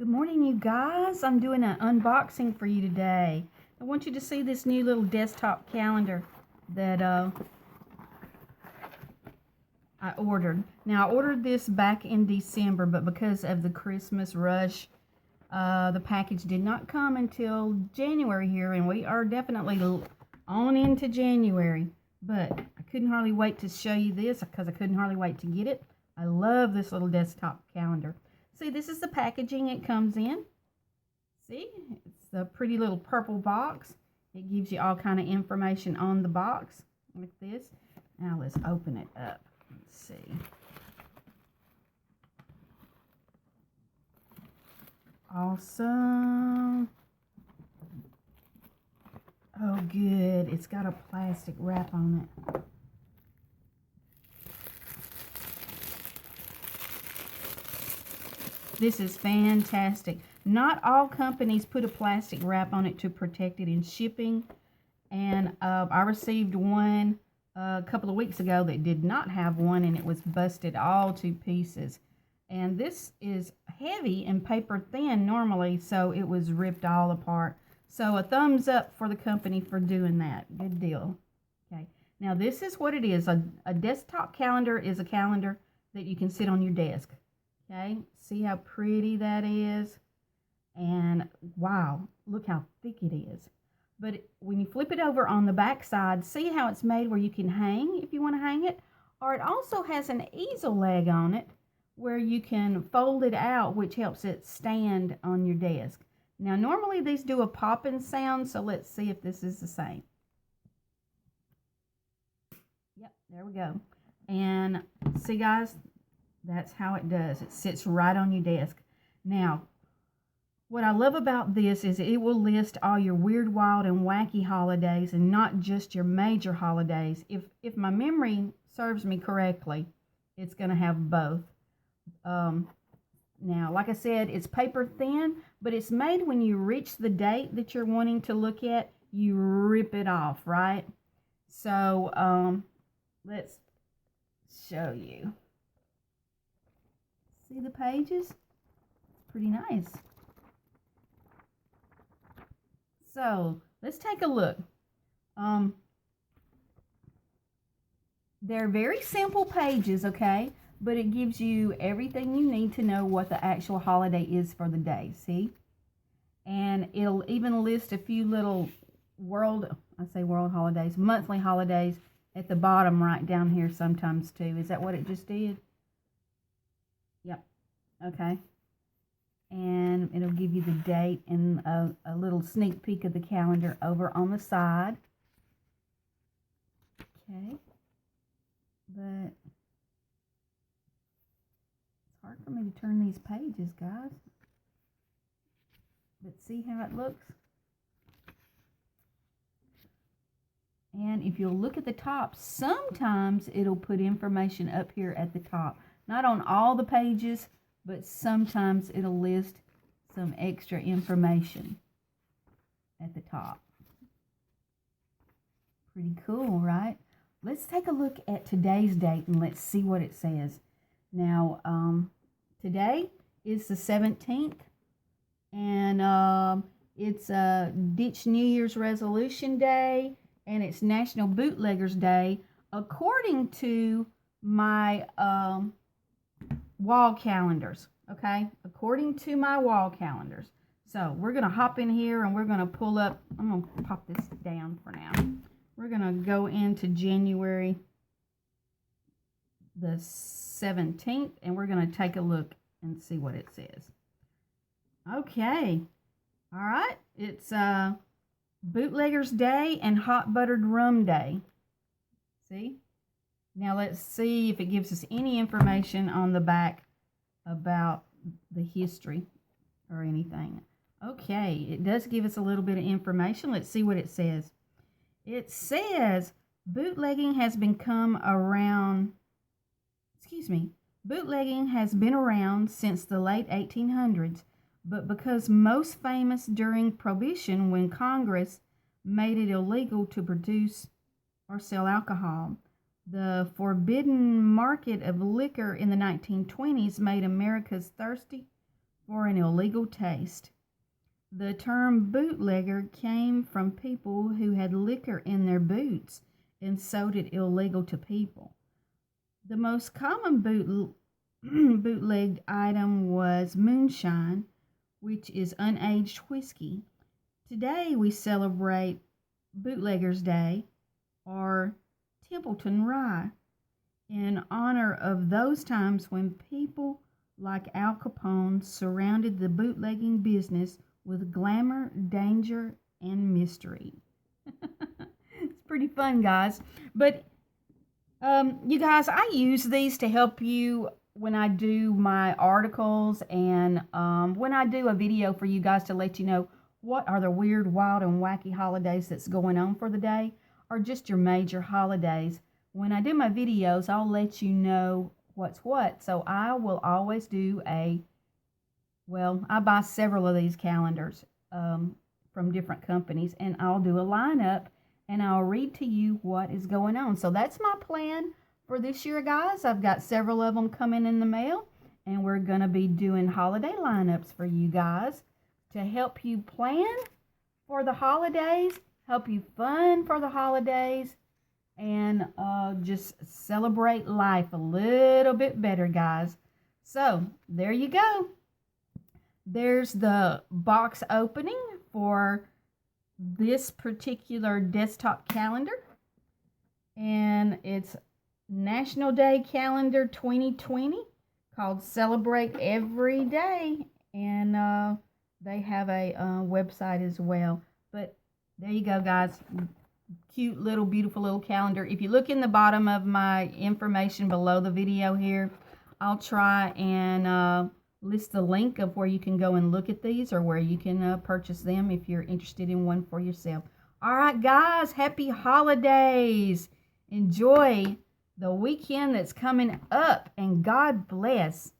Good morning, you guys. I'm doing an unboxing for you today. I want you to see this new little desktop calendar that I ordered. Now, I ordered this back in December, but because of the Christmas rush, the package did not come until January here, and we are definitely on into January. But I couldn't hardly wait to show you this because I couldn't hardly wait to get it. I love this little desktop calendar. See, this is the packaging it comes in. See, it's a pretty little purple box. It gives you all kind of information on the box like this. Now let's open it up. Let's see. Awesome. Oh, good. It's got a plastic wrap on it. This is fantastic. Not all companies put a plastic wrap on it to protect it in shipping. And I received one a couple of weeks ago that did not have one, and it was busted all to pieces. And this is heavy and paper thin normally, so it was ripped all apart. So a thumbs up for the company for doing that. Good deal. Okay. Now this is what it is. A desktop calendar is a calendar that you can sit on your desk. Okay, see how pretty that is? And wow, look how thick it is. But when you flip it over on the back side, see how it's made where you can hang if you want to hang it? Or it also has an easel leg on it where you can fold it out, which helps it stand on your desk. Now, normally these do a popping sound, so let's see if this is the same. Yep, there we go. And see, guys? That's how it does. It sits right on your desk. Now, what I love about this is it will list all your weird, wild, and wacky holidays and not just your major holidays. If my memory serves me correctly, it's going to have both. Now, like I said, it's paper thin, but it's made when you reach the date that you're wanting to look at, you rip it off, right? So, let's show you. See the pages? It's pretty nice. So let's take a look. They're very simple pages, okay? But it gives you everything you need to know what the actual holiday is for the day, see? And it'll even list a few little world holidays, monthly holidays at the bottom right down here sometimes too. Is that what it just did? Yep. Okay. And it'll give you the date and a little sneak peek of the calendar over on the side. Okay. But it's hard for me to turn these pages, guys. But see how it looks? And if you'll look at the top, sometimes it'll put information up here at the top. Not on all the pages, but sometimes it'll list some extra information at the top. Pretty cool, right? Let's take a look at today's date and let's see what it says. Now, today is the 17th, and it's Ditch New Year's Resolution Day, and it's National Bootleggers Day, according to my wall calendars, okay? According to my wall calendars. So we're going to hop in here and we're going to pull up, I'm going to pop this down for now. We're going to go into January the 17th and we're going to take a look and see what it says. Okay. All right. It's Bootleggers Day and Hot Buttered Rum Day. See? Now let's see if it gives us any information on the back about the history or anything. Okay, it does give us a little bit of information. Let's see what it says. It says bootlegging has become around, bootlegging has been around since the late 1800s, but because most famous during Prohibition when Congress made it illegal to produce or sell alcohol. The forbidden market of liquor in the 1920s made Americans thirsty for an illegal taste. The term bootlegger came from people who had liquor in their boots and sold it illegal to people. The most common bootlegged item was moonshine, which is unaged whiskey. Today we celebrate Bootleggers Day, or Templeton Rye, in honor of those times when people like Al Capone surrounded the bootlegging business with glamour, danger, and mystery. It's pretty fun, guys. But you guys, I use these to help you when I do my articles and when I do a video for you guys to let you know what are the weird, wild, and wacky holidays that's going on for the day, or just your major holidays. When I do my videos, I'll let you know what's what. So I will always do I buy several of these calendars from different companies, and I'll do a lineup and I'll read to you what is going on. So that's my plan for this year, guys. I've got several of them coming in the mail, and we're going to be doing holiday lineups for you guys to help you plan for the holidays, help you fun for the holidays, and just celebrate life a little bit better, guys. So there you go. There's the box opening for this particular desktop calendar, and it's National Day Calendar 2020 called Celebrate Every Day, and they have a website as well. But there you go, guys. Cute little beautiful little calendar. If you look in the bottom of my information below the video here, I'll try and list the link of where you can go and look at these, or where you can purchase them if you're interested in one for yourself. All right, guys, happy holidays. Enjoy the weekend that's coming up, and God bless.